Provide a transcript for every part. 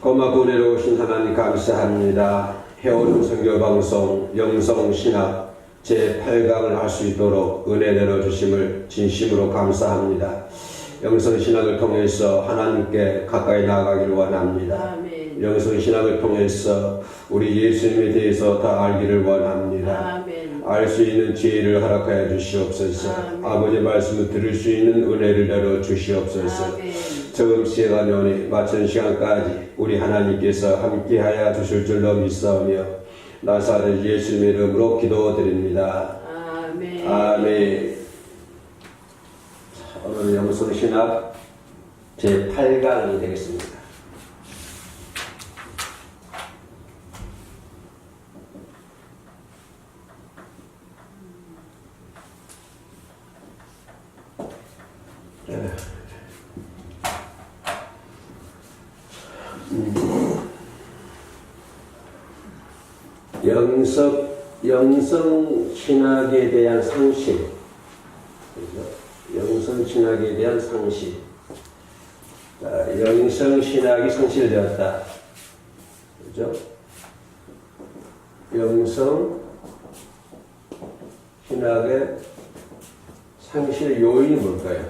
고맙고 은혜로우신 하나님 감사합니다. 해오는 선교방송 영성신학 제8강을 할 수 있도록 은혜 내려주심을 진심으로 감사합니다. 영성신학을 통해서 하나님께 가까이 나아가기를 원합니다. 아멘. 영성신학을 통해서 우리 예수님에 대해서 더 알기를 원합니다. 알 수 있는 지혜를 허락하여 주시옵소서. 아멘. 아버지의 말씀을 들을 수 있는 은혜를 내려 주시옵소서. 아멘. 처음 시간에 오니 마치는 시간까지 우리 하나님께서 함께하여 주실 줄로 믿사오며 나사렛 예수님의 이름으로 기도드립니다. 아멘. 아멘. 오늘 영성신학 제8강이 되겠습니다. 영성신학에 대한 상식, 영성신학에 대한 상식. 영성신학이 상실되었다. 그죠? 영성신학의 상실 요인이 뭘까요?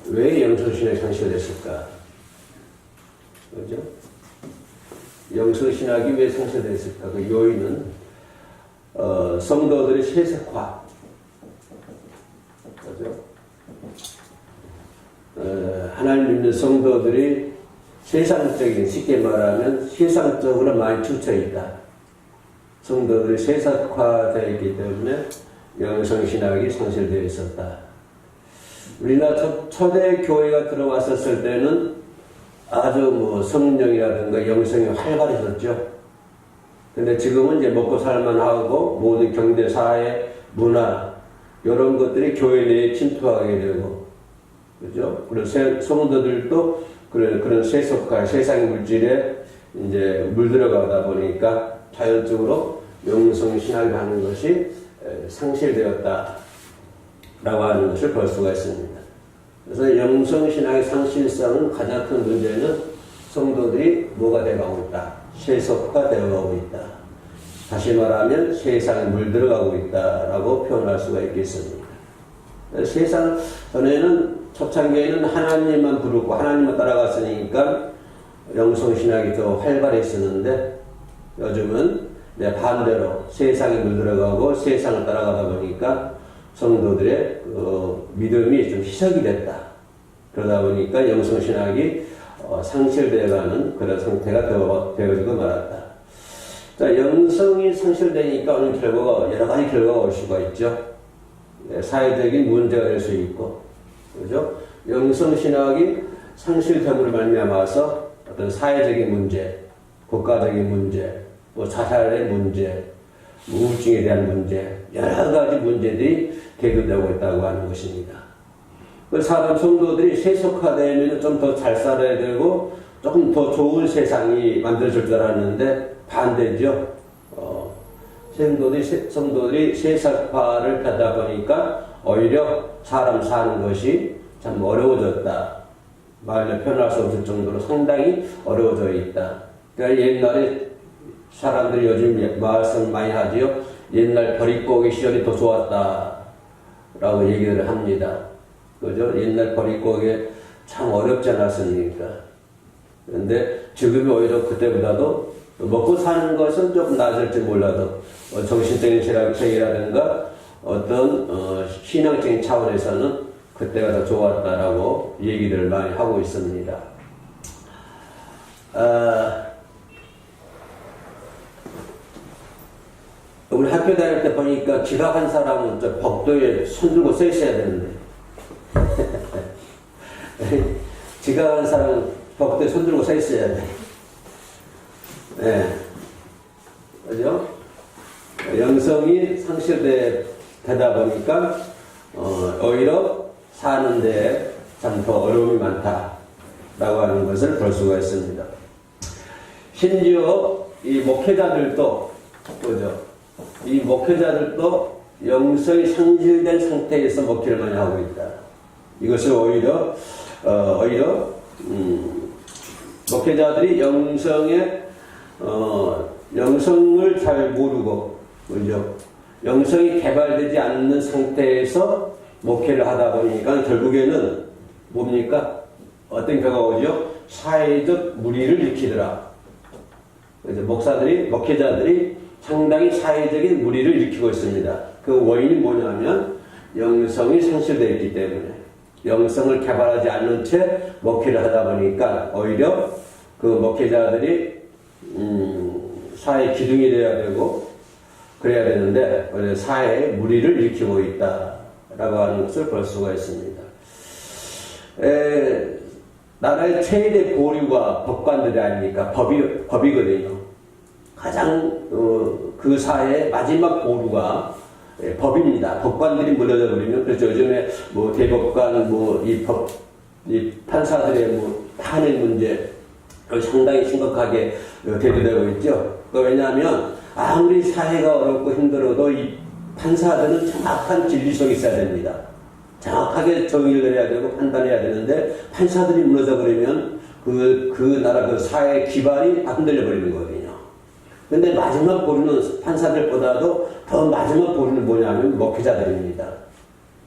왜 영성신학이 상실됐을까? 그죠? 영성신학이 왜 상실됐을까? 그 요인은 성도들의 세속화, 그죠? 하나님 믿는 성도들이 세상적인, 쉽게 말하면 세상적으로 많이 치우쳐 있다. 성도들이 세속화되어 있기 때문에 영성신학이 상실되어 있었다. 우리나라 초대 교회가 들어왔었을 때는 아주 성령이라든가 영성이 활발해졌죠. 근데 지금은 이제 먹고 살만 하고 모든 경제, 사회, 문화 이런 것들이 교회 내에 침투하게 되고, 그죠? 그런 성도들도 그런 세속화, 세상 물질에 이제 물들어가다 보니까 자연적으로 영성신학을 하는 것이 상실되었다라고 하는 것을 볼 수가 있습니다. 그래서 영성신학의 상실성은 가장 큰 문제는 성도들이 뭐가 되어가고 있다? 세속화 되어가고 있다. 다시 말하면 세상에 물들어가고 있다라고 표현할 수가 있겠습니다. 세상 전에는 초창기에는 하나님만 부르고 하나님만 따라갔으니까 영성신학이 더 활발했었는데 요즘은 반대로 세상에 물들어가고 세상을 따라가다 보니까 성도들의 믿음이 좀 희석이 됐다. 그러다 보니까 영성신학이 상실되어가는 그런 상태가 되어지고 말았다. 자, 영성이 상실되니까 오는 결과가 여러 가지 결과가 올 수가 있죠. 사회적인 문제가 될 수 있고, 그죠? 영성신학이 상실됨으로 말미암아서 어떤 사회적인 문제, 국가적인 문제, 자살의 문제, 우울증에 대한 문제, 여러 가지 문제들이 대두되고 있다고 하는 것입니다. 사람 성도들이 세속화되면 좀 더 잘 살아야 되고 조금 더 좋은 세상이 만들어질 줄 알았는데 반대죠. 성도들이 세속화를 하다 보니까 오히려 사람 사는 것이 참 어려워졌다. 말로 표현할 수 없을 정도로 상당히 어려워져 있다. 그러니까 옛날에 사람들이 요즘 말씀 많이 하지요. 옛날 버릿고기 시절이 더 좋았다 라고 얘기를 합니다. 그죠? 옛날 버릿고기 참 어렵지 않았습니까? 그런데 지금이 오히려 그때보다도 먹고 사는 것은 조금 나아질지 몰라도 정신적인 체계라든가 어떤 신앙적인 차원에서는 그때가 더 좋았다라고 얘기를 많이 하고 있습니다. 우리 학교 다닐 때 보니까 지각한 사람은 저 복도에 손 들고 서 있어야 되는데 지각한 사람은 복도에 손 들고 서 있어야 돼. 네. 그죠? 영성이 상실되다 보니까 오히려 사는데 참 더 어려움이 많다라고 하는 것을 볼 수가 있습니다. 심지어 이 목회자들도, 그죠? 이 목회자들도 영성이 상실된 상태에서 목회를 많이 하고 있다. 이것을 오히려 목회자들이 영성을 잘 모르고, 그죠? 영성이 개발되지 않는 상태에서 목회를 하다 보니까 결국에는 뭡니까? 어떤 결과가 오죠? 사회적 무리를 일으키더라. 그래서 목회자들이 상당히 사회적인 무리를 일으키고 있습니다. 그 원인이 뭐냐면 영성이 상실되어 있기 때문에, 영성을 개발하지 않는 채 목회를 하다 보니까 오히려 그 목회자들이 사회 기둥이 되어야 되고 그래야 되는데 사회에 무리를 일으키고 있다라고 하는 것을 볼 수가 있습니다. 나라의 최대 보류가 법관들이 아닙니까? 법이거든요. 가장 그 사회의 마지막 보류가 법입니다. 법관들이 무너져 버리면, 그렇죠. 요즘에 뭐 대법관, 이 판사들의 탄핵 문제 상당히 심각하게 대두되고 있죠. 왜냐하면 아무리 사회가 어렵고 힘들어도 이 판사들은 정확한 진리성이 있어야 됩니다. 정확하게 정의를 해야 되고 판단해야 되는데 판사들이 무너져 버리면 그 나라 그 사회의 기반이 다 흔들려 버리는 거거든요. 근데 마지막 보루는 판사들보다도 더 마지막 보루는 뭐냐면 목회자들입니다.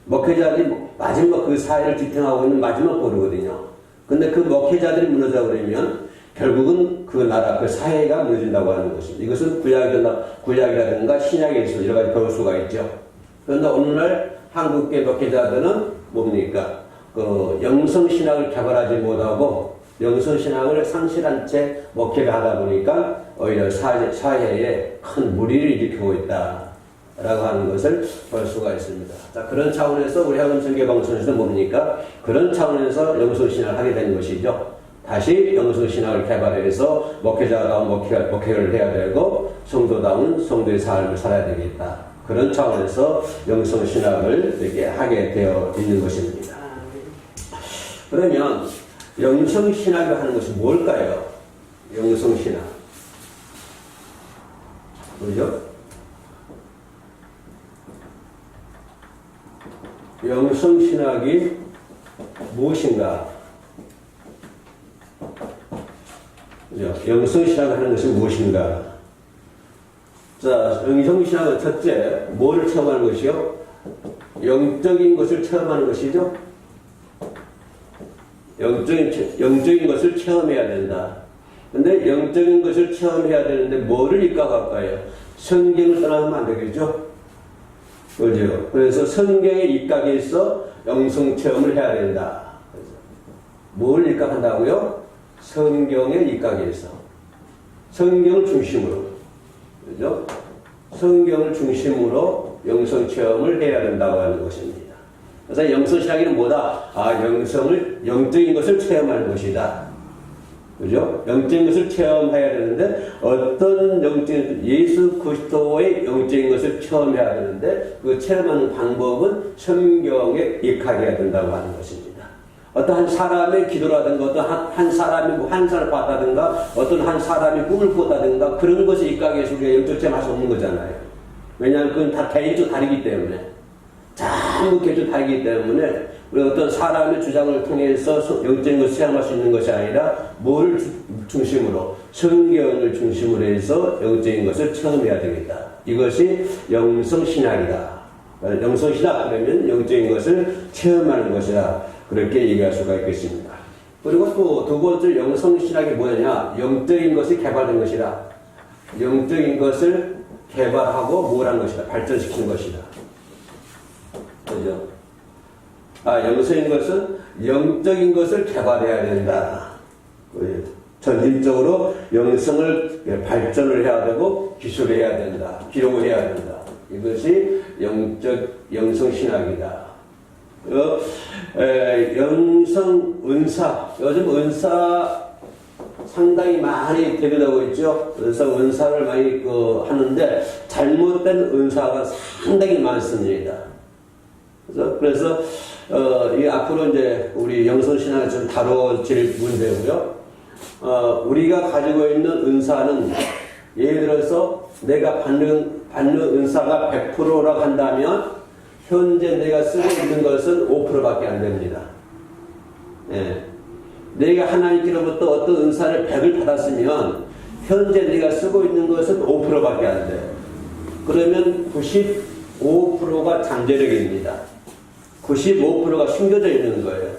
목회자들이 마지막 그 사회를 지탱하고 있는 마지막 보루거든요. 근데 그 목회자들이 무너져 버리면 결국은 그 나라, 그 사회가 무너진다고 하는 것입니다. 이것은 구약이라든가 신약에서 여러 가지 배울 수가 있죠. 그런데 오늘날 한국계 목회자들은 뭡니까? 그 영성신학을 개발하지 못하고 영성신학을 상실한 채 목회를 하다 보니까 오히려 사회에 큰 무리를 일으키고 있다라고 하는 것을 볼 수가 있습니다. 자, 그런 차원에서 우리 한국전개방송에서는 뭡니까? 그런 차원에서 영성신학을 하게 된 것이죠. 다시 영성신학을 개발해서 목회자다운 목회를 해야 되고 성도다운 성도의 삶을 살아야 되겠다. 그런 차원에서 영성신학을 이렇게 하게 되어 있는 것입니다. 그러면 영성신학을 하는 것이 뭘까요? 영성신학. 그죠? 영성신학이 무엇인가? 그죠? 영성신학을 하는 것이 무엇인가? 자, 영성신학은 첫째, 뭐를 체험하는 것이요? 영적인 것을 체험하는 것이죠? 영적인 것을 체험해야 된다. 근데 영적인 것을 체험해야 되는데 뭐를 입각할까요? 성경을 떠나면 안 되겠죠? 그죠? 그래서 성경에 입각해서 영성 체험을 해야 된다. 뭘 입각한다고요? 성경에 입각해서. 성경을 중심으로. 그죠? 성경을 중심으로 영성 체험을 해야 된다고 하는 것입니다. 그래서 영성신학은 뭐다? 영적인 것을 체험하는 것이다. 그죠? 영적인 것을 체험해야 되는데, 예수 그리스도의 영적인 것을 체험해야 되는데, 그 체험하는 방법은 성경에 입각해야 된다고 하는 것입니다. 어떤 한 사람의 기도라든가, 어떤 한 사람이 환상을 봤다든가, 어떤 한 사람이 꿈을 꿨다든가, 그런 것에 입각해서 우리가 영적 체험할 수 없는 거잖아요. 왜냐하면 그건 다 개인적으로 다르기 때문에. 전부 개인적으로 다르기 때문에, 우리 어떤 사람의 주장을 통해서 영적인 것을 체험할 수 있는 것이 아니라, 뭐를 중심으로, 성경을 중심으로 해서 영적인 것을 체험해야 되겠다. 이것이 영성신학이다. 영성신학, 그러면 영적인 것을 체험하는 것이다. 그렇게 얘기할 수가 있겠습니다. 그리고 또 두 번째 영성신학이 뭐냐? 영적인 것이 개발된 것이다. 영적인 것을 개발하고 뭘 한 것이다. 발전시키는 것이다. 그죠? 영성인 것은 영적인 것을 개발해야 된다. 전진적으로 영성을 발전을 해야 되고 기술해야 된다. 기록을 해야 된다. 이것이 영성신학이다. 영성 은사. 요즘 은사 상당히 많이 대두되고 있죠. 그래서 은사를 많이 하는데 잘못된 은사가 상당히 많습니다. 그래서 이 앞으로 이제 우리 영성신학을 좀 다뤄질 문제고요. 우리가 가지고 있는 은사는 예를 들어서 내가 받는 은사가 100%라고 한다면 현재 내가 쓰고 있는 것은 5%밖에 안 됩니다. 예. 내가 하나님께로부터 어떤 은사를 100을 받았으면 현재 내가 쓰고 있는 것은 5%밖에 안 돼. 그러면 95%가 잠재력입니다. 95%가 숨겨져 있는 거예요.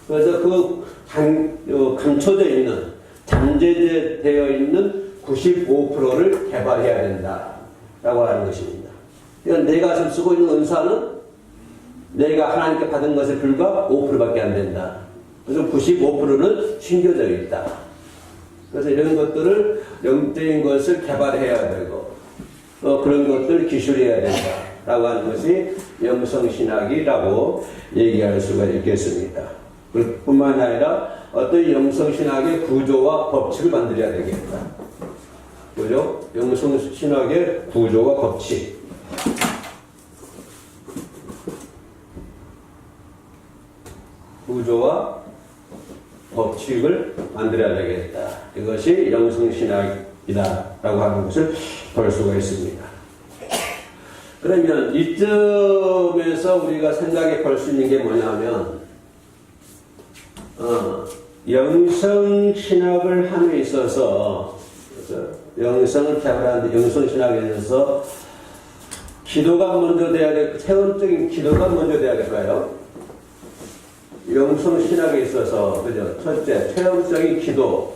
그래서 그 감춰져 있는, 잠재되어 있는 95%를 개발해야 된다라고 하는 것입니다. 그러니까 내가 지금 쓰고 있는 은사는 내가 하나님께 받은 것에 불과 5%밖에 안 된다. 그래서 95%는 숨겨져 있다. 그래서 이런 것들을 영적인 것을 개발해야 되고 또 그런 것들을 기술해야 된다라고 하는 것이 영성신학이라고 얘기할 수가 있겠습니다. 뿐만 아니라 어떤 영성신학의 구조와 법칙을 만들어야 되겠다. 그죠? 영성신학의 구조와 법칙. 구조와 법칙을 만들어야 되겠다. 이것이 영성신학이다라고 하는 것을 볼 수가 있습니다. 그러면 이점에서 우리가 생각해 볼 수 있는 게 뭐냐면 영성신학을 함에 있어서 영성을 개발하는데 영성신학에 대해서 기도가 먼저 돼야 될, 체험적인 기도가 먼저 돼야 될까요? 영성신학에 있어서, 그죠? 첫째, 체험적인 기도.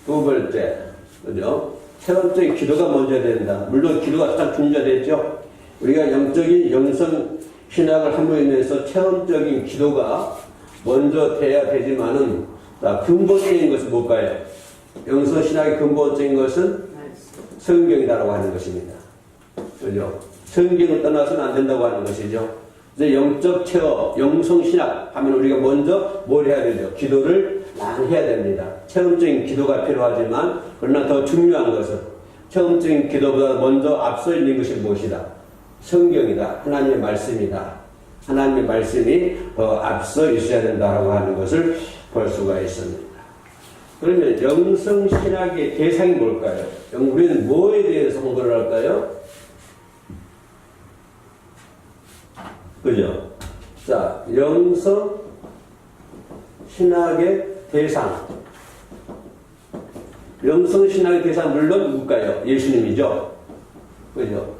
두 번째, 그죠? 체험적인 기도가 먼저 된다. 물론 기도가 가장 중요하겠죠? 우리가 영적인 영성신학을 함으로 인해서 체험적인 기도가 먼저 돼야 되지만은, 근본적인 것은 뭘까요? 영성신학의 근본적인 것은 성경이다라고 하는 것입니다. 그죠? 성경을 떠나서는 안 된다고 하는 것이죠. 이제 영적 체험, 영성신학 하면 우리가 먼저 뭘 해야 되죠? 기도를 많이 해야 됩니다. 체험적인 기도가 필요하지만 그러나 더 중요한 것은 체험적인 기도보다 먼저 앞서 있는 것이 무엇이다? 성경이다. 하나님의 말씀이다. 하나님의 말씀이 더 앞서 있어야 된다고 하는 것을 볼 수가 있습니다. 그러면 영성신학의 대상이 뭘까요? 우리는 뭐에 대해서 공부를 할까요? 그죠? 자, 영성신학의 대상. 영성신학의 대상, 물론 누굴까요? 예수님이죠? 그죠?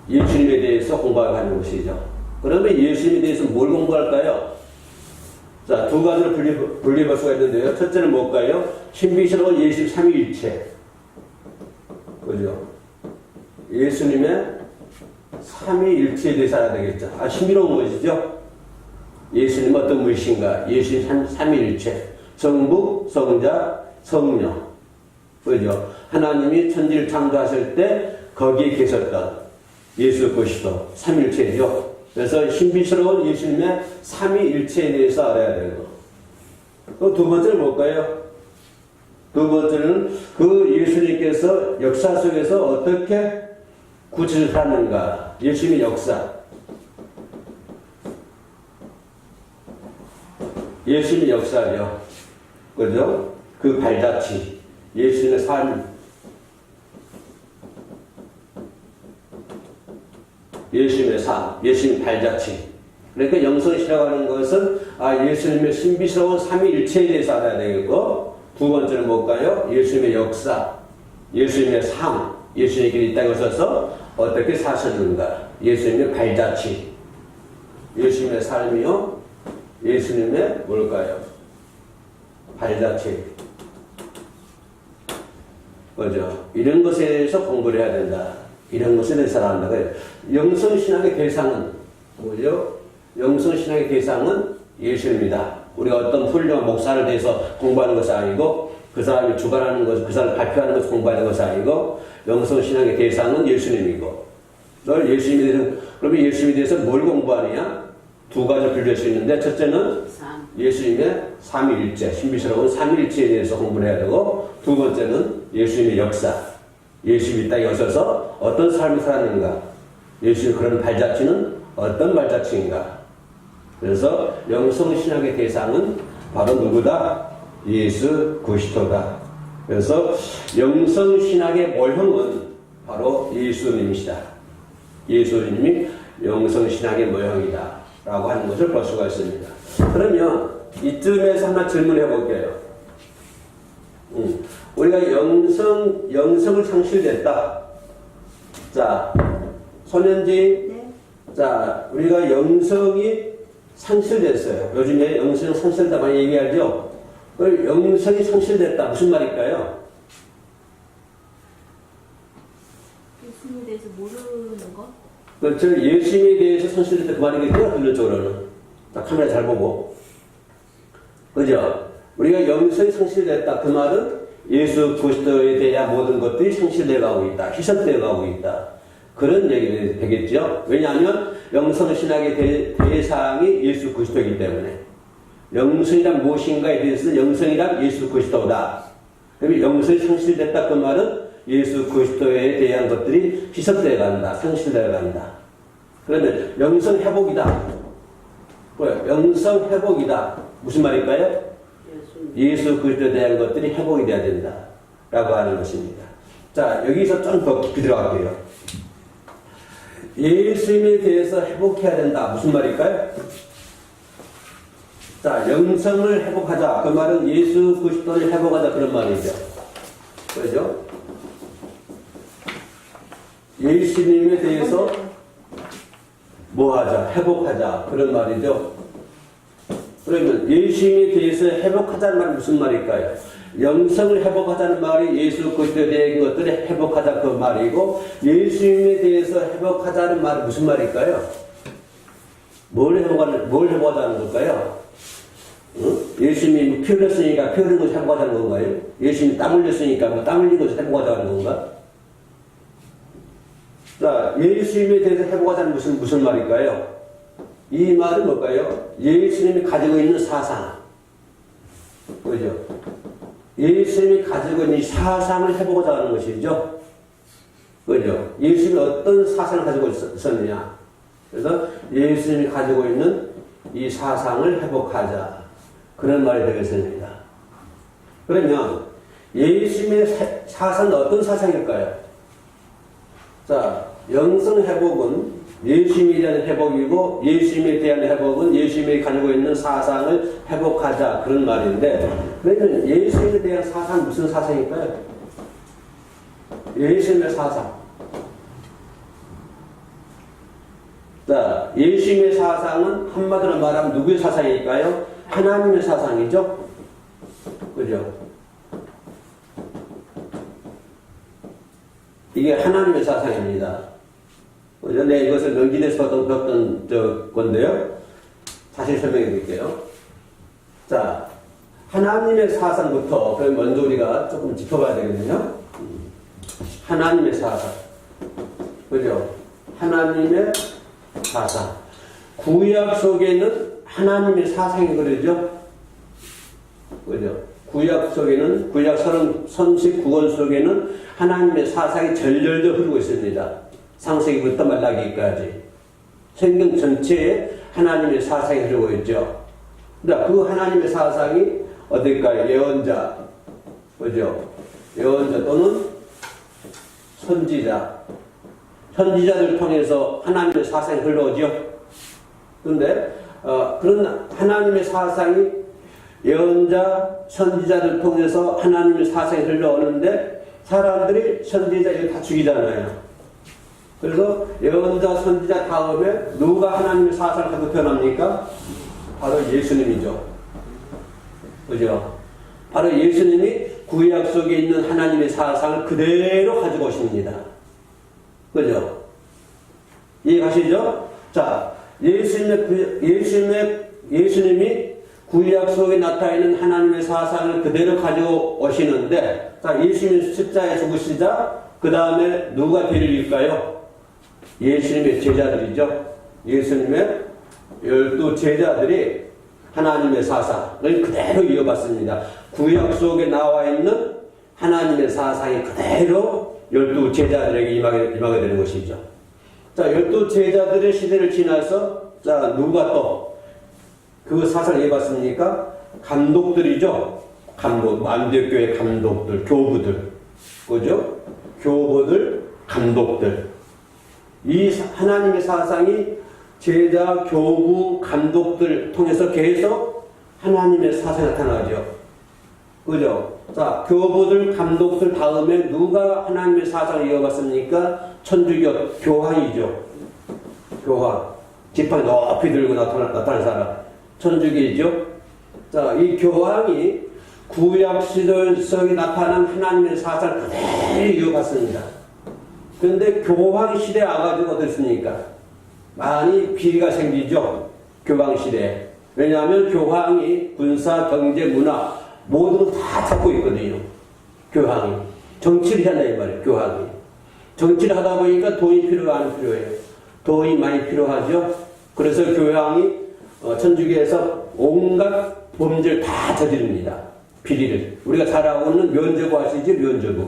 예수님에 대해서 공부하는 것이죠. 그러면 예수님에 대해서 뭘 공부할까요? 자, 두 가지로 분리할 수가 있는데요. 첫째는 뭘까요? 신비스러운 예수 삼위일체. 그죠? 예수님의 삼위일체에 대해서 알아야 되겠죠. 신비로운 것이죠. 예수님 어떤 분이신가? 예수님 삼위일체. 성부, 성자, 성령. 그죠? 하나님이 천지를 창조하실 때 거기에 계셨던 예수 그리스도 삼위일체죠. 그래서 신비스러운 예수님의 삼위일체에 대해서 알아야 되고, 또 두 번째는 뭘까요? 두 번째는 그 예수님께서 역사 속에서 어떻게 구체를 하는가? 예수님의 역사. 예수님의 역사죠. 그죠? 그 발자취. 예수님의 삶. 예수님의 삶. 예수님의 발자취. 그러니까 영성이라고 하는 것은 예수님의 신비스러운 삼위일체에 대해서 알아야 되겠고, 두 번째는 뭘까요? 예수님의 역사. 예수님의 삶. 예수님의 길이 이 땅에 오셔서 어떻게 사셨는가? 예수님의 발자취. 예수님의 삶이요? 예수님의 뭘까요? 발자취. 그죠? 이런 것에 대해서 공부를 해야 된다. 이런 것에 대해서 알아야 한다. 영성신학의 대상은 뭐죠? 영성신학의 대상은 예수님이다. 우리가 어떤 훌륭한 목사를 대해서 공부하는 것이 아니고, 그 사람이 주관하는 것, 그 사람을 발표하는 것을 공부하는 것이 아니고, 영성신학의 대상은 예수님이고, 널 예수님에 대해서, 그러면 예수님에 대해서 뭘 공부하느냐? 두 가지를 분류할 수 있는데, 첫째는 예수님의 삼위일체, 신비스러운 삼위일체에 대해서 공부를 해야 되고, 두 번째는 예수님의 역사. 예수님이 이 땅에 오셔서 어떤 삶을 살았는가? 예수님의 그런 발자취는 어떤 발자취인가? 그래서 영성신학의 대상은 바로 누구다? 예수 그리스도다. 그래서 영성신학의 모형은 바로 예수님이시다. 예수님이 영성신학의 모형이다. 라고 하는 것을 볼 수가 있습니다. 그러면 이쯤에서 하나 질문해 볼게요. 우리가 영성을 상실됐다. 자, 손현지. 네. 자, 우리가 영성이 상실됐어요. 요즘에 영성이 상실됐다 많이 얘기하죠? 영성이 상실됐다. 무슨 말일까요? 예수님에 대해서 모르는 거? 그렇죠. 예수님에 대해서 상실됐다. 그 말이겠죠? 근본적으로는. 자, 카메라 잘 보고. 그죠? 우리가 영성이 상실됐다. 그 말은 예수 그리스도에 대한 모든 것들이 상실되어 가고 있다. 희석되어 가고 있다. 그런 얘기가 되겠죠. 왜냐하면 영성신학의 대상이 예수 그리스도이기 때문에. 영성이란 무엇인가에 대해서는 영성이란 예수 그리스도다. 그러면 영성이 상실됐다. 그 말은 예수 그리스도에 대한 것들이 희석되어 간다. 상실되어 간다. 그러면 영성 회복이다. 뭐야? 영성 회복이다. 무슨 말일까요? 예수 그리스도에 대한 것들이 회복이 돼야 된다. 라고 하는 것입니다. 자, 여기서 좀 더 깊이 들어갈게요. 예수님에 대해서 회복해야 된다. 무슨 말일까요? 자, 영성을 회복하자. 그 말은 예수 그리스도를 회복하자. 그런 말이죠. 그죠? 예수님에 대해서 뭐 하자? 회복하자. 그런 말이죠. 그러면 예수님에 대해서 회복하자는 말은 무슨 말일까요? 영성을 회복하자는 말이 예수 그리스도에 대한 것들을 회복하자 그 말이고, 예수님에 대해서 회복하자는 말은 무슨 말일까요? 뭘 회복하자는 걸까요? 예수님이 피 흘렸으니까 피 흘린 것을 회복하자는 건가요? 예수님이 땀 흘렸으니까 땀 흘린 것을 회복하자는 건가? 자, 예수님에 대해서 회복하자는 무슨 말일까요? 이 말은 뭘까요? 예수님이 가지고 있는 사상. 그죠? 예수님이 가지고 있는 사상을 회복하자 하는 것이죠. 그죠? 예수님이 어떤 사상을 가지고 있었느냐. 그래서 예수님이 가지고 있는 이 사상을 회복하자. 그런 말이 되겠습니다. 그러면 예수님의 사상은 어떤 사상일까요? 자, 영성 회복은 예수님에 대한 회복이고, 예수님에 대한 회복은 예수님이 가지고 있는 사상을 회복하자. 그런 말인데, 그러면 예수님에 대한 사상은 무슨 사상일까요? 예수님의 사상. 자, 예수님의 사상은 한마디로 말하면 누구의 사상일까요? 하나님의 사상이죠? 그죠? 이게 하나님의 사상입니다. 네, 이것을 명진에서 배웠던 건데요. 다시 설명해 드릴게요. 자, 하나님의 사상부터 그럼 먼저 우리가 조금 짚어봐야 되거든요. 하나님의 사상. 그죠? 하나님의 사상. 구약 속에는 하나님의 사상이 그러죠? 그죠? 구약 속에는, 구약 선식 구원 속에는 하나님의 사상이 절절절 흐르고 있습니다. 창세기부터 말라기까지 성경 전체에 하나님의 사상이 흐르고 있죠. 그러니까 그 하나님의 사상이 어딜까요? 예언자, 그죠? 예언자 또는 선지자, 선지자들 통해서 하나님의 사상이 흘러오죠. 그런데 그런 하나님의 사상이 예언자, 선지자들 통해서 하나님의 사상이 흘러오는데 사람들이 선지자를 다 죽이잖아요. 그래서 예언자, 선지자 다음에 누가 하나님의 사상을 가지고 태어납니까? 바로 예수님이죠. 그죠? 바로 예수님이 구약 속에 있는 하나님의 사상을 그대로 가지고 오십니다. 그죠? 이해가시죠? 자, 예수님이 구약 속에 나타나 있는 하나님의 사상을 그대로 가지고 오시는데, 자, 예수님이 십자가에 죽으시자, 그 다음에 누가 뒤를 이을까요? 예수님의 제자들이죠. 예수님의 12 제자들이 하나님의 사상을 그대로 이어받습니다. 구약 속에 나와 있는 하나님의 사상이 그대로 12 제자들에게 임하게 되는 것이죠. 자, 12 제자들의 시대를 지나서, 자, 누가 또 그 사상을 이어받습니까? 감독들이죠. 감독, 안대교회 감독들, 교부들. 그죠? 교부들, 감독들. 이 하나님의 사상이 제자, 교부, 감독들 통해서 계속 하나님의 사상이 나타나죠. 그죠? 자, 교부들, 감독들 다음에 누가 하나님의 사상을 이어갔습니까? 천주교 교황이죠. 교황. 지팡이 높이 들고 나타난 사람. 천주교이죠. 자, 이 교황이 구약시대 속에 나타난 하나님의 사상을 그대로 이어갔습니다. 그런데 교황 시대에 와가지고 어떻습니까? 많이 비리가 생기죠. 교황 시대에. 왜냐하면 교황이 군사, 경제, 문화 모든 걸 다 잡고 있거든요. 교황이. 정치를 한다 이 말이에요. 교황이. 정치를 하다 보니까 돈이 필요해요. 돈이 많이 필요하죠. 그래서 교황이 천주교에서 온갖 범죄를 다 저지릅니다. 비리를. 우리가 잘 알고는 면죄부 아시죠? 면죄부.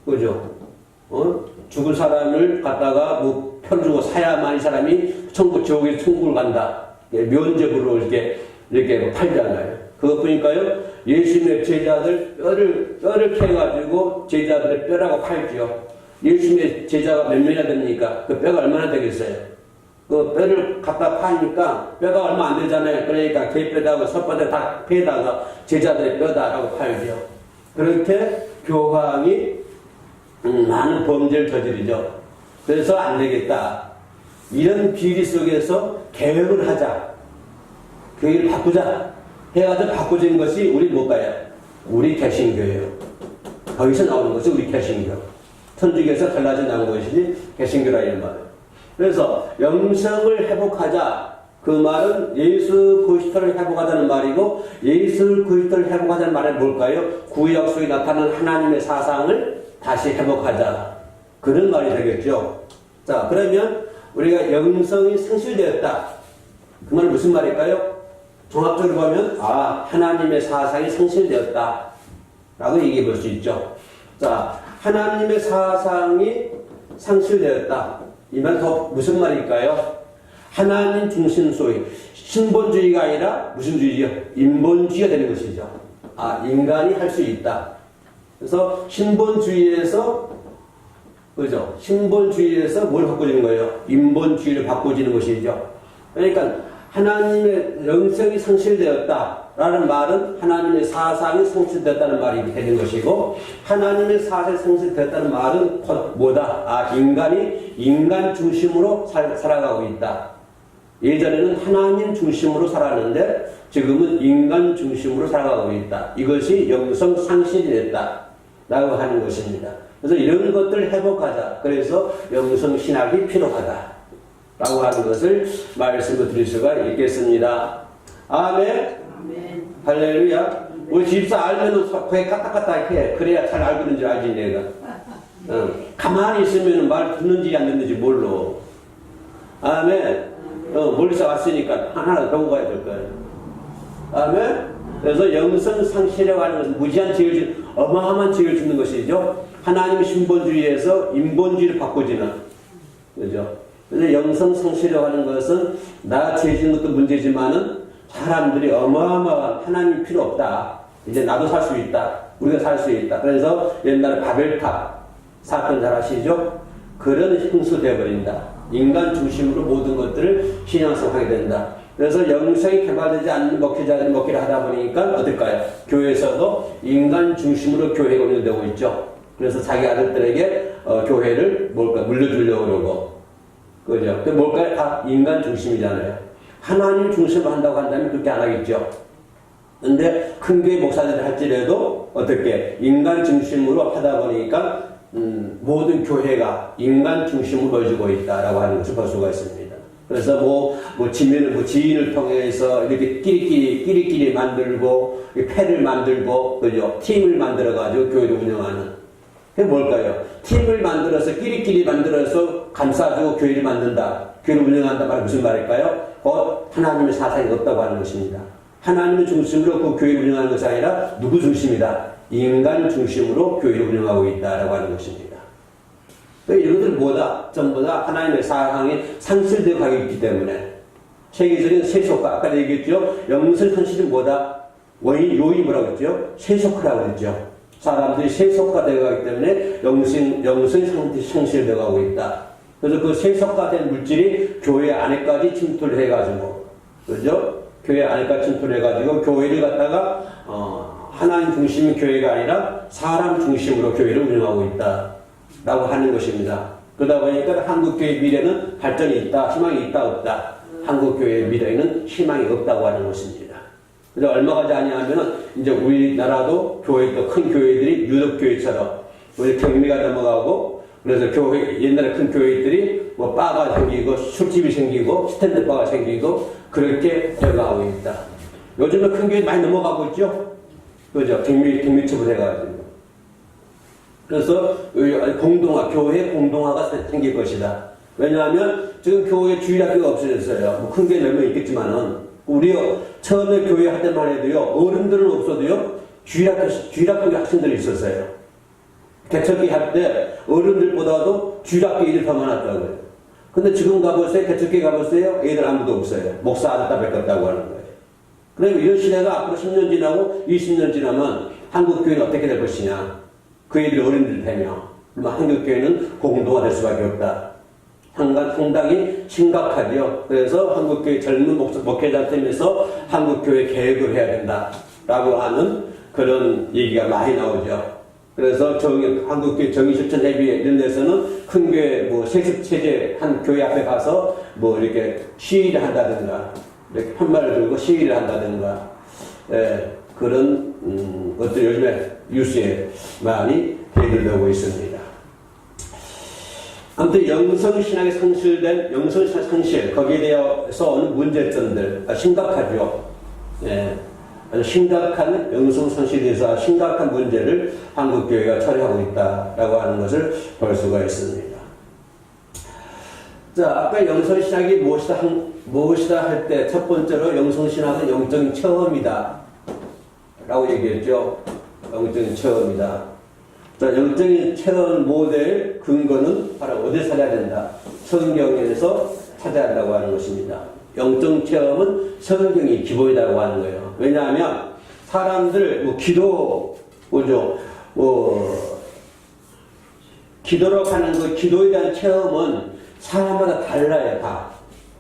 그죠? 죽을 사람을 갖다가 뭐 편주고 사야만 이 사람이 지옥에 천국을 간다. 면죄부로 이렇게 팔잖아요. 그것 보니까요, 예수님의 제자들 뼈를 캐가지고 제자들의 뼈라고 팔죠. 예수님의 제자가 몇 명이나 됩니까? 그 뼈가 얼마나 되겠어요? 그 뼈를 갖다 파니까 뼈가 얼마 안 되잖아요. 그러니까 개뼈다가 솥뼈다 다 패다가 제자들의 뼈다라고 팔죠. 그렇게 교황이 많은 범죄를 저지르죠. 그래서 안 되겠다. 이런 비리 속에서 개혁을 하자. 교회를 바꾸자. 해가지고 바꾸진 것이 우리 뭘까요? 우리 개신교예요. 거기서 나오는 것이 우리 개신교. 천주교에서 갈라져 나온 것이지 개신교라 이런 말이에요. 그래서 영성을 회복하자. 그 말은 예수 그리스도를 회복하자는 말이고, 예수 그리스도를 회복하자는 말은 뭘까요? 구약 속에 나타나는 하나님의 사상을 다시 회복하자. 그런 말이 되겠죠. 자, 그러면 우리가 영성이 상실되었다. 그 말은 무슨 말일까요? 종합적으로 보면 하나님의 사상이 상실되었다 라고 얘기해 볼 수 있죠. 자, 하나님의 사상이 상실되었다. 이 말은 더 무슨 말일까요? 하나님 중심소위 신본주의가 아니라 무슨 주의요? 인본주의가 되는 것이죠. 인간이 할 수 있다. 그래서 신본주의에서 그죠? 신본주의에서 뭘 바꿔주는 거예요? 인본주의를 바꿔주는 것이죠. 그러니까 하나님의 영성이 상실되었다라는 말은 하나님의 사상이 상실되었다는 말이 되는 것이고, 하나님의 사상이 상실되었다는 말은 곧 뭐다? 인간이 인간 중심으로 살아가고 있다. 예전에는 하나님 중심으로 살았는데 지금은 인간 중심으로 살아가고 있다. 이것이 영성 상실이 됐다 라고 하는 것입니다. 그래서 이런 것들을 회복하자. 그래서 영성 신학이 필요하다 라고 하는 것을 말씀을 드릴 수가 있겠습니다. 아멘. 아멘. 할렐루야. 우리 집사 알면은 그게 까딱까딱 해. 그래야 잘 알고 있는 줄 알지 내가. 가만히 있으면 말 듣는지 안 듣는지 몰라. 아멘. 멀리서 왔으니까 하나 배우고 가야 될 거예요. 아멘. 그래서 영성 상실이라고 하는 것은 무지한 죄를, 어마어마한 죄를 짓는 것이죠. 하나님의 신본주의에서 인본주의를 바꾸지는. 그죠? 그래서 영성 상실이라고 하는 것은 나 죄 짓는 것도 문제지만은 사람들이 어마어마한 하나님이 필요 없다. 이제 나도 살 수 있다. 우리가 살 수 있다. 그래서 옛날에 바벨탑 사건 잘 아시죠? 그런 형수 되어버린다. 인간 중심으로 모든 것들을 신앙성하게 된다. 그래서 영성이 개발되지 않는 목회자들이 목회를 하다 보니까 어떨까요? 교회에서도 인간 중심으로 교회가 운영되고 있죠. 그래서 자기 아들들에게 교회를 물려주려고 그러고, 그죠? 그 뭘까요? 다 인간 중심이잖아요. 하나님 중심으로 한다고 한다면 그렇게 안 하겠죠. 근데 큰 교회 목사들이 할지라도 어떻게 인간 중심으로 하다 보니까 모든 교회가 인간 중심으로 이루어지고 있다라고 하는 것을 볼 수가 있습니다. 그래서 지인을 통해서 이렇게 끼리끼리 만들고, 패를 만들고, 그죠? 팀을 만들어가지고 교회를 운영하는. 그게 뭘까요? 팀을 만들어서, 끼리끼리 만들어서 감싸주고 교회를 만든다. 교회를 운영한다 말은 무슨 말일까요? 곧 하나님의 사상이 없다고 하는 것입니다. 하나님의 중심으로 그 교회를 운영하는 것이 아니라 누구 중심이다? 인간 중심으로 교회를 운영하고 있다라고 하는 것입니다. 이것들 뭐다? 전부 다 하나님의 사상이 상실되어 가고 있기 때문에 세계적인 세속화, 아까 얘기했죠? 영성 현실이 뭐다? 요인이 뭐라고 했죠? 세속화라고 했죠. 사람들이 세속화되어 가기 때문에 영성이 상실되어 가고 있다. 그래서 그 세석화된 물질이 교회 안에까지 침투를 해가지고, 그죠? 교회 안에까지 침투를 해가지고, 교회를 갖다가, 하나님 중심의 교회가 아니라 사람 중심으로 교회를 운영하고 있다. 라고 하는 것입니다. 그러다 보니까 한국교회의 미래는 발전이 있다, 희망이 있다, 없다. 한국교회의 미래에는 희망이 없다고 하는 것입니다. 그래서 얼마가 자냐면은 이제 우리나라도 교회도 큰 교회들이 유럽교회처럼 우리 경미가 넘어가고 그래서 교회, 옛날에 큰 교회들이 뭐 바가 생기고 술집이 생기고 스탠드바가 생기고 그렇게 되어가고 있다. 요즘은 큰 교회 많이 넘어가고 있죠? 그죠? 경미첩을 해가지고. 그래서 공동화, 교회 공동화가 생길 것이다. 왜냐하면 지금 교회 주일학교가 없어졌어요. 뭐 큰 교회 몇 명 있겠지만은 우리 처음에 교회 할 때만 해도요 어른들은 없어도요 주일학교 학생들이 있었어요. 개척기 할 때 어른들보다도 주일학교 애들 더 많았다고요. 근데 지금 가보세요. 개척기 가보세요. 애들 아무도 없어요. 목사 아들다 뵙겠다고 하는 거예요. 그럼 이런 시대가 앞으로 10년 지나고 20년 지나면 한국교회는 어떻게 될 것이냐. 그 애들이 어른들 되면 그러면 한국교회는 공동화될 수밖에 없다. 상당히 심각하죠. 그래서 한국교회 젊은 목회자팀에서 한국교회 개혁을 해야 된다라고 하는 그런 얘기가 많이 나오죠. 그래서 한국교회 정의실천협의회 이런 데서는 큰 교회 뭐 세습체제 한 교회 앞에 가서 뭐 이렇게 시위를 한다든가 이렇게 편말을 들고 시위를 한다든가 그런 것들이 요즘에 뉴스에 많이 대들되고 있습니다. 아무튼 영성신학에 상실된 영성신학 상실 거기에 대해서 오는 문제점들 심각하죠. 아주 심각한 영성 상실에 대해서 심각한 문제를 한국교회가 처리하고 있다라고 하는 것을 볼 수가 있습니다. 자, 아까 영성신학이 무엇이다 할 때 첫 번째로 영성신학은 영적인 체험이다 라고 얘기했죠. 영적인 체험이다. 자, 영적인 체험 모델 근거는 바로 어디서 찾아야 된다? 성경에서 찾아야 한다고 하는 것입니다. 영적 체험은 성경이 기본이라고 하는 거예요. 왜냐하면 사람들 기도로 하는 그 기도에 대한 체험은 사람마다 달라요. 다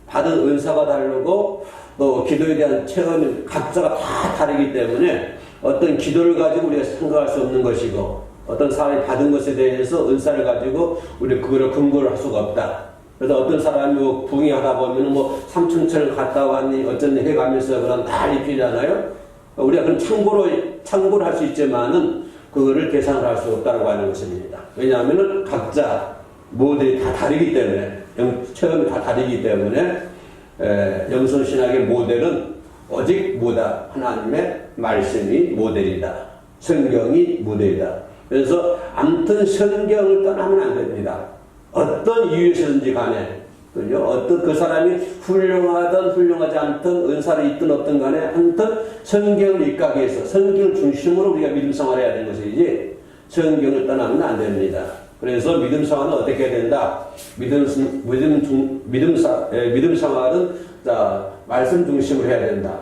받은 은사가 다르고 또 기도에 대한 체험이 각자가 다 다르기 때문에 어떤 기도를 가지고 우리가 생각할 수 없는 것이고 어떤 사람이 받은 것에 대해서 은사를 가지고 우리 그거를 근거를 할 수가 없다. 그래서 어떤 사람이 뭐 부흥하다 보면 뭐 삼층천을 갔다 왔니 어쩐니 해가면서 그런 난리 피잖아요. 우리가 그런 참고를 할 수 있지만은 그거를 계산을 할 수 없다고 하는 것입니다. 왜냐하면은 각자 모델이 다 다르기 때문에 체험이 다 다르기 때문에 영성신학의 모델은 오직 뭐다? 하나님의 말씀이 모델이다. 성경이 모델이다. 그래서 아무튼 성경을 떠나면 안 됩니다. 어떤 이유에서든지 간에 그죠? 어떤 그 사람이 훌륭하든 훌륭하지 않든 은사를 있든 없든 간에 아무튼 성경을 입각해 해서 성경을 중심으로 우리가 믿음 생활을 해야 되는 것이지 성경을 떠나면 안 됩니다. 그래서 믿음 생활은 어떻게 해야 된다? 믿음 생활은 자, 말씀 중심으로 해야 된다.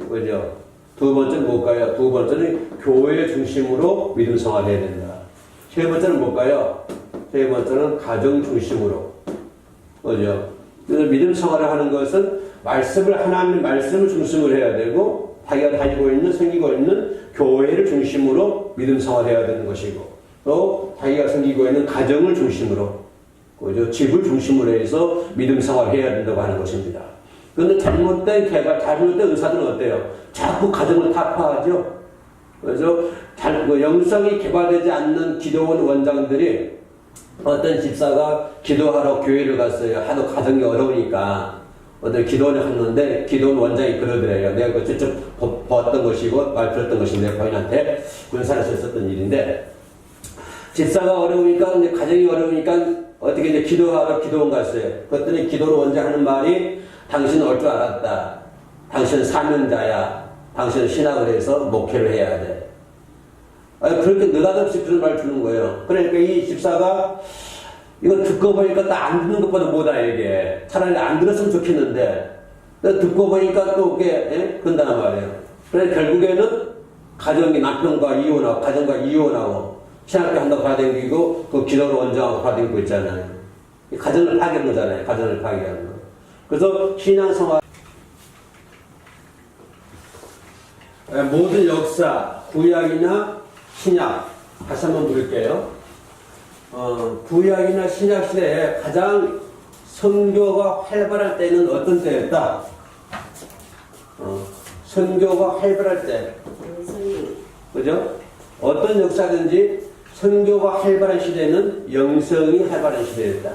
그죠? 두 번째는 뭘까요? 두 번째는 교회 중심으로 믿음 생활을 해야 된다. 세 번째는 뭘까요? 세 번째는 가정 중심으로. 그죠? 그래서 믿음 생활을 하는 것은 하나님의 말씀을 중심으로 해야 되고, 자기가 다니고 있는, 섬기고 있는 교회를 중심으로 믿음 생활을 해야 되는 것이고, 또 자기가 섬기고 있는 가정을 중심으로, 그죠? 집을 중심으로 해서 믿음 생활을 해야 된다고 하는 것입니다. 그런데 잘못된 은사들은 어때요? 자꾸 가정을 타파하죠? 그래서 영성이 개발되지 않는 기도원 원장들이 어떤 집사가 기도하러 교회를 갔어요. 하도 가정이 어려우니까. 어떤 기도원을 갔는데 기도원 원장이 그러더래요. 내가 그 직접 보았던 것이고 말 들었던 것인데 본인한테 군산에서 있었던 일인데 집사가 어려우니까 가정이 어려우니까 어떻게 이제 기도하러 기도원 갔어요. 그랬더니 기도원 원장 하는 말이 당신은 올 줄 알았다. 당신은 사명자야. 당신은 신학을 해서 목회를 해야 돼. 그렇게 느닷없이 그런 말 주는 거예요. 그러니까 이 집사가 이거 듣고 보니까 또 안 듣는 것보다 뭐다 이게. 차라리 안 들었으면 좋겠는데 듣고 보니까 또 그게 그런다는 말이에요. 그래서 결국에는 가정이 남편과 이혼하고 가정과 이혼하고 신학교 한다고 받아다니고 그 기도로 원정하고 받아다니고 있잖아요. 가정을 파괴하는 거잖아요. 가정을 파괴하는 거. 그래서 신앙생활 모든 역사, 구약이나 신약 다시 한번 부를게요. 구약이나 신약 시대에 가장 선교가 활발할 때는 어떤 때였다? 선교가 활발할 때. 그죠? 어떤 역사든지 선교가 활발한 시대는 영성이 활발한 시대였다.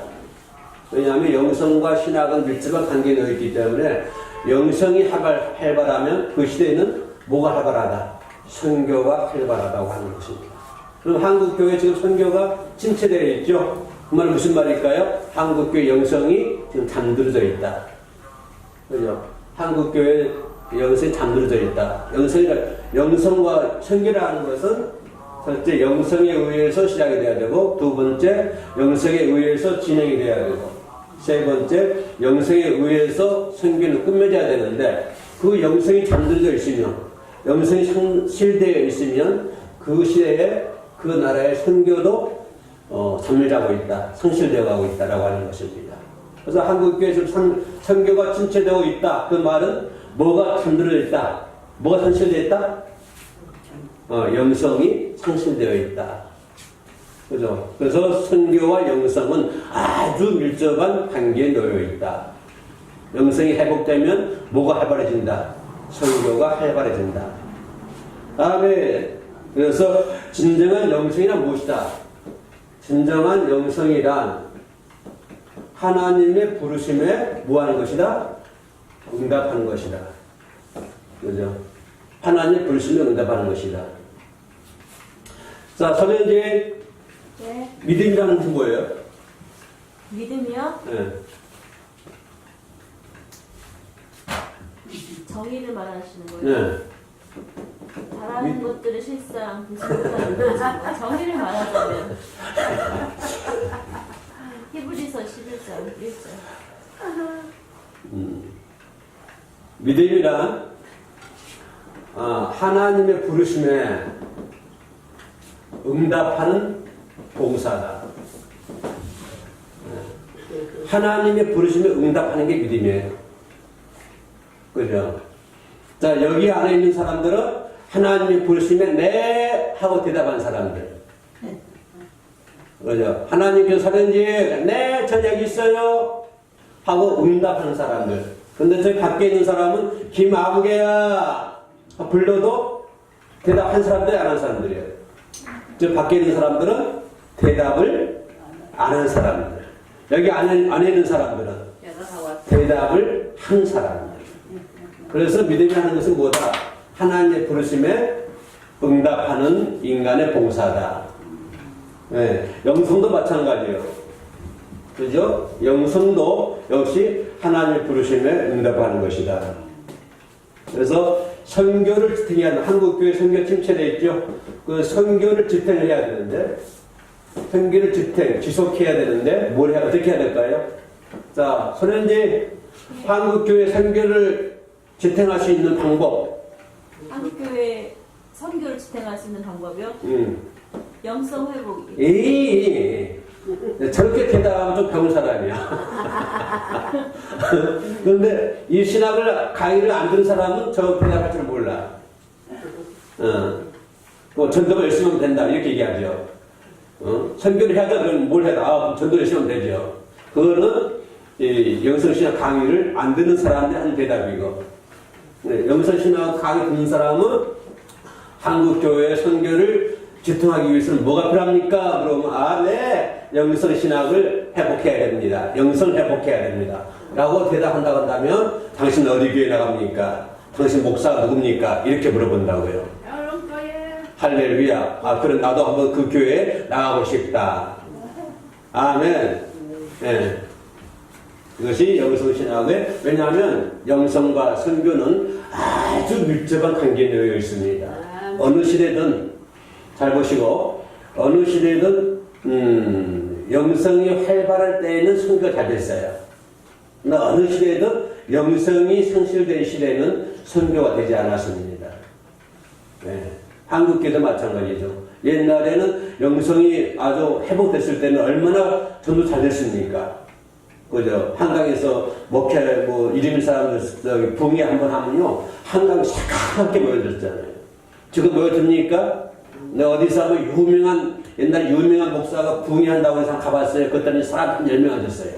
왜냐하면 영성과 신학은 밀접한 관계에 놓여 있기 때문에 영성이 활발하면 그 시대에는 뭐가 활발하다? 선교가 활발하다고 하는 것입니다. 그럼 한국교회 지금 선교가 침체되어 있죠? 그 말은 무슨 말일까요? 한국교회 영성이 지금 잠들어져 있다. 그죠? 한국교회 영성이 잠들어져 있다. 영성과 선교라는 것은 첫째 영성에 의해서 시작이 돼야 되고, 두 번째 영성에 의해서 진행이 돼야 되고, 세 번째 영성에 의해서 선교는 끝맺어야 되는데, 그 영성이 잠들어져 있으면, 영성이 상실되어 있으면 그 시대에 그 나라의 선교도 잠들하고 있다, 상실되어 가고 있다라고 하는 것입니다. 그래서 한국교회 지금 선교가 침체되고 있다. 그 말은 뭐가 잠들어 있다? 뭐가 상실되어 있다? 영성이 상실되어 있다. 그죠? 그래서 선교와 영성은 아주 밀접한 관계에 놓여 있다. 영성이 회복되면 뭐가 활발해진다? 선교가 활발해진다. 다음에 그래서 진정한 영성이란 무엇이다? 진정한 영성이란 하나님의 부르심에 뭐하는 것이다? 응답하는 것이다. 그죠? 하나님의 부르심에 응답하는 것이다. 자, 서면제 네. 믿음이라는 것은 뭐예요? 믿음이요? 네. 정의를 말하시는 거예요? 네. 잘하는 것들을 실상 보지 못하는 거죠. 정의를 말하자면 히브리서 11장 1절. 믿음이란 하나님의 부르심에 응답하는 봉사다. 하나님의 부르심에 응답하는 게 믿음이에요. 그죠? 자, 여기 안에 있는 사람들은 하나님의 부르심에 네 하고 대답한 사람들. 그죠? 하나님께서 사는지 네, 저 여기 있어요 하고 응답하는 사람들. 근데 저 밖에 있는 사람은 김아무개야 불러도 대답한 사람들이 안 한 사람들이에요. 저 밖에 있는 사람들은 대답을 안 한 사람들. 여기 안에 있는 사람들은 대답을 한 사람들. 그래서 믿음이라는 것은 뭐다? 하나님의 부르심에 응답하는 인간의 봉사다. 네, 영성도 마찬가지예요. 그죠? 영성도 역시 하나님의 부르심에 응답하는 것이다. 그래서 선교를 지탱해야 하는, 한국교회 선교 침체되어 있죠? 그 선교를 지탱을 해야 되는데, 선교를 지속해야 되는데, 어떻게 해야 될까요? 자, 소련지 한국교회 선교를 지탱할 수 있는 방법. 한국교회 선교를 지탱할 수 있는 방법이요? 영성 회복이. 저렇게 대답하면 좀 배운 사람이야. 그런데 이 신학을 강의를 안 들은 사람은 저 대답할 줄 몰라. 뭐 전도가 열심히 하면 된다 이렇게 얘기하죠. 선교를 해야 돼. 그럼 뭘 해야 돼? 그럼 전도 열심히 하면 되죠. 그거는 이 영성신학 강의를 안 듣는 사람들이 하는 대답이고, 영성신학 강의 듣는 사람은 한국교회 선교를 지탱하기 위해서는 뭐가 필요합니까? 그러면 네, 영성신학을 회복해야 됩니다. 영성 회복해야 됩니다. 라고 대답한다고 한다면 당신 어디 교회 나갑니까? 당신 목사가 누굽니까? 이렇게 물어본다고요. 할렐루야. 그럼 나도 한번 그 교회에 나가고 싶다. 아멘. 네. 이것이 영성신학의, 왜냐하면 영성과 선교는 아주 밀접한 관계에 놓여 있습니다. 어느 시대든, 잘 보시고, 어느 시대든 영성이 활발할 때에는 선교가 잘 됐어요. 그러나 어느 시대든 영성이 상실된 시대에는 선교가 되지 않았습니다. 네. 한국교도 마찬가지죠. 옛날에는 영성이 아주 회복됐을 때는 얼마나 전도 잘 됐습니까? 그죠? 한강에서 목회, 이름 사람, 붕이 한번 하면요. 한강이 새카맣게 모여들었잖아요. 지금 모여듭니까? 내가 어디서 한번 옛날 유명한 목사가 붕이 한다고 해서 가봤어요. 그랬더니 사람 한 10명 앉았어요.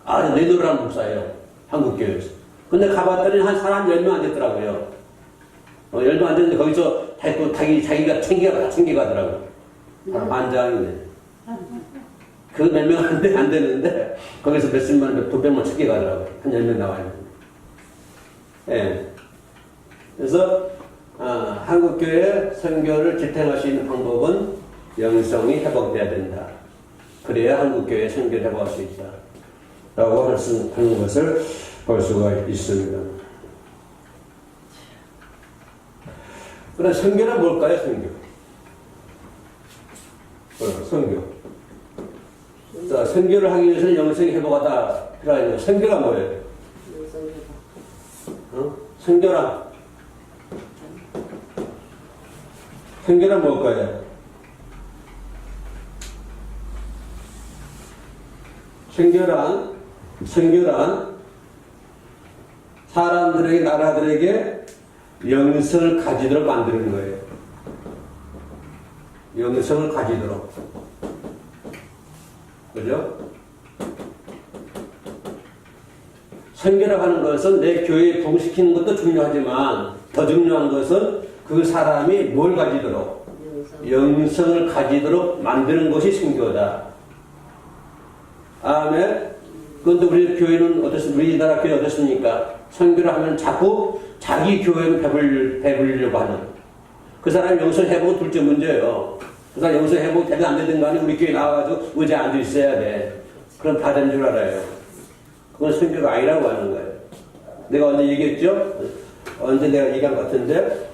아주 내노란 목사예요. 한국교회에서. 근데 가봤더니 한 사람 10명 앉았더라고요. 10명 앉았는데 거기서 또 자기가 챙겨가더라고요. 반장이네. 그 몇 명 안 되는데, 거기서 몇십만 원, 몇백만 챙겨가더라고요. 한 10명 나와 있는데. 예. 그래서, 한국교회 선교를 지탱할 수 있는 방법은 영성이 회복돼야 된다. 그래야 한국교회 선교를 회복할 수 있다. 라고 하는 것을 볼 수가 있습니다. 그럼 선교는 뭘까요, 선교? 선교. 자, 선교를 하기 위해서는 영성이 회복하다 필요하죠. 선교가 뭐예요? 선교란 뭘까요? 선교란 사람들에게, 나라들에게 영성을 가지도록 만드는 거예요. 영성을 가지도록. 그죠? 선교라고 하는 것은 내 교회에 부흥시키는 것도 중요하지만 더 중요한 것은 그 사람이 뭘 가지도록? 영성을 가지도록 만드는 것이 선교다. 아멘. 그런데 우리 교회는 우리나라 교회 어떻습니까? 선교를 하면 자꾸 자기 교회를 배불리려고 하는. 그 사람 영성 회복은 둘째 문제예요. 그 사람 영성 회복 되든 안 되든 간에 우리 교회 나와가지고 의자에 앉아 있어야 돼. 그럼 다 된 줄 알아요. 그건 선교가 아니라고 하는 거예요. 내가 언제 얘기했죠? 언제 내가 얘기한 것 같은데,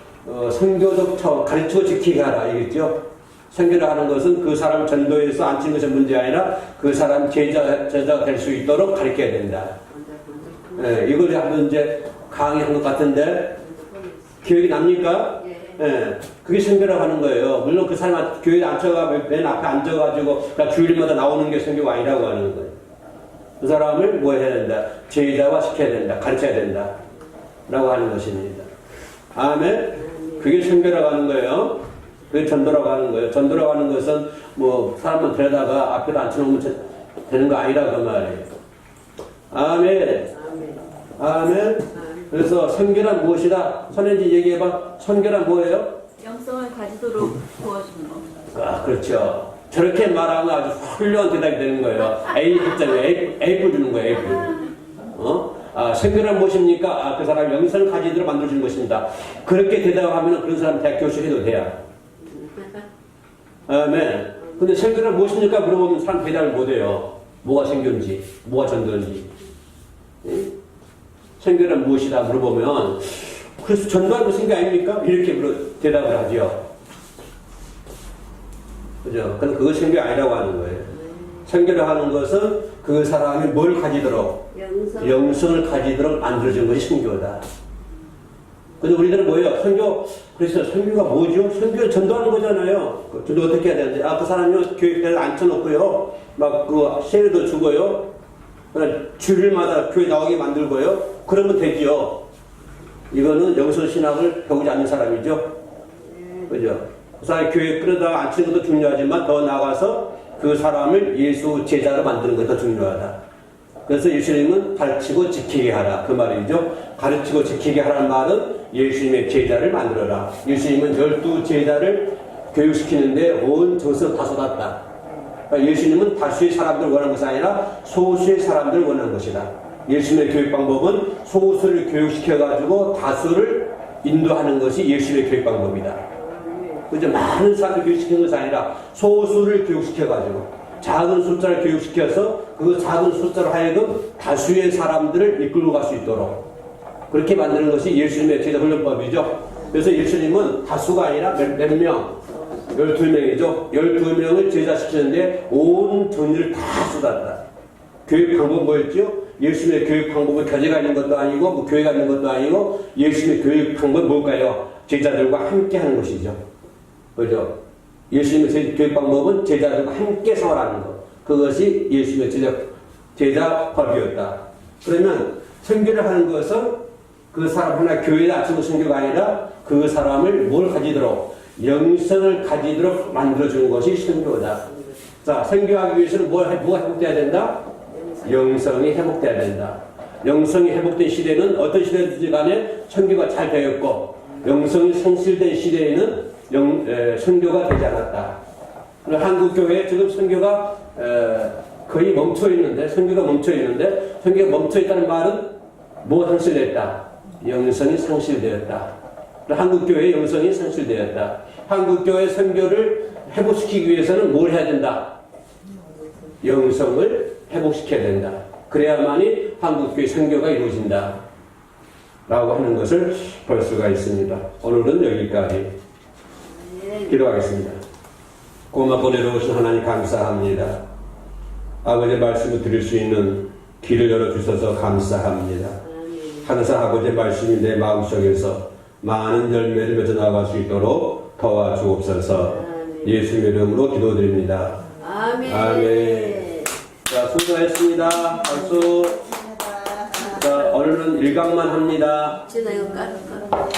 선교적 가르치고 지키게 하라 얘기했죠? 선교를 하는 것은 그 사람을 전도해서 앉힌 것이 문제 아니라 그 사람 제자가 될 수 있도록 가르쳐야 된다. 예, 이걸 한번 이제 강의한 것 같은데, 기억이 납니까? 예, 그게 선교라고 하는 거예요. 물론 그 사람 교회에 맨 앞에 앉아가지고 주일마다 나오는 게 선교가 아니라고 하는 거예요. 그 사람을 뭐 해야 된다? 제자화 시켜야 된다. 가르쳐야 된다. 라고 하는 것입니다. 아멘? 그게 선교라고 하는 거예요. 그게 전도라고 하는 거예요. 전도라고 하는 것은 사람만 데려다가 앞에다 앉혀놓으면 되는 거 아니라 그 말이에요. 아멘. 아멘. 그래서 선교란 무엇이다? 선현지 얘기해봐. 선교란 뭐예요? 영성을 가지도록 도와주는 거. 그렇죠. 저렇게 말하면 아주 훌륭한 대답이 되는 거예요. A뿔 주는 거예요, A뿔. 선교란 무엇입니까? 그 사람 영성을 가지도록 만들어주는 것입니다. 그렇게 대답하면 그런 사람 대학 교수 해도 돼요. 아멘. 근데 선교란 무엇입니까? 물어보면 사람 대답을 못 해요. 뭐가 선교인지, 뭐가 전도인지. 선교란 무엇이다 물어보면, 그래서 전도하는 선교 아닙니까? 이렇게 대답을 하죠. 그죠? 근데 그것이 선교 아니라고 하는 거예요. 선교를 하는 것은 그 사람이 뭘 가지도록? 영성을 가지도록 만들어준 것이 선교다. 근데 우리들은 뭐예요? 그래서 선교가 뭐죠? 선교 전도하는 거잖아요. 전도 어떻게 해야 되는지. 그 사람이 교회에 앉혀놓고요. 세례도 주고요. 주일마다 교회 나오게 만들고요. 그러면 되죠. 이거는 영성 신학을 배우지 않는 사람이죠. 그죠? 그 사람이 교회에 끌어다가 앉히는 것도 중요하지만 더 나아가서 그 사람을 예수 제자로 만드는 것도 중요하다. 그래서 예수님은 가르치고 지키게 하라. 그 말이죠. 가르치고 지키게 하라는 말은 예수님의 제자를 만들어라. 예수님은 12제자를 교육시키는데 온 정성 다 쏟았다. 그러니까 예수님은 다수의 사람들을 원하는 것이 아니라 소수의 사람들을 원하는 것이다. 예수님의 교육 방법은 소수를 교육시켜가지고 다수를 인도하는 것이 예수님의 교육 방법이다. 그죠? 많은 사람을 교육시키는 것이 아니라 소수를 교육시켜가지고 작은 숫자를 교육시켜서 그 작은 숫자로 하여금 다수의 사람들을 이끌고 갈 수 있도록 그렇게 만드는 것이 예수님의 제자 훈련법이죠. 그래서 예수님은 다수가 아니라 몇 명? 12명이죠. 12명을 제자시키는데 온 전의를 다 쏟았다. 교육 방법 뭐였죠? 예수님의 교육 방법은 교재가 있는 것도 아니고 교회가 있는 것도 아니고 예수님의 교육 방법은 뭘까요? 제자들과 함께 하는 것이죠. 그죠? 예수님의 교육 방법은 제자들과 함께 생활하는 것. 그것이 예수님의 제자 제자법이었다. 그러면 선교를 하는 것은 그 사람 하나 교회에 앉히고 선교가 아니라 그 사람을 뭘 가지도록 영성을 가지도록 만들어주는 것이 선교다. 자, 선교하기 위해서는 뭐가 회복돼야 된다? 영성이 회복돼야 된다. 영성이 회복된 시대는 어떤 시대든지 간에 선교가 잘 되었고 영성이 상실된 시대에는 선교가 되지 않았다. 한국 교회에 지금 선교가 거의 멈춰 있는데, 선교가 멈춰 있는데, 선교가 멈춰 있다는 말은 뭐가 상실됐다? 영성이 상실되었다. 한국 교회의 영성이 상실되었다. 한국 교회 선교를 회복시키기 위해서는 뭘 해야 된다? 영성을 회복시켜야 된다. 그래야만이 한국 교회 선교가 이루어진다. 라고 하는 것을 볼 수가 있습니다. 오늘은 여기까지 기도하겠습니다. 고맙고 내려오신 하나님 감사합니다. 아버지의 말씀을 드릴 수 있는 길을 열어주셔서 감사합니다. 항상 아버지의 말씀이 내 마음속에서 많은 열매를 맺어 나갈 수 있도록 도와주옵소서. 예수님의 이름으로 기도드립니다. 아멘. 아멘. 자, 수고하셨습니다. 박수. 자, 오늘은 1강만 합니다. 진아 이거 깔아.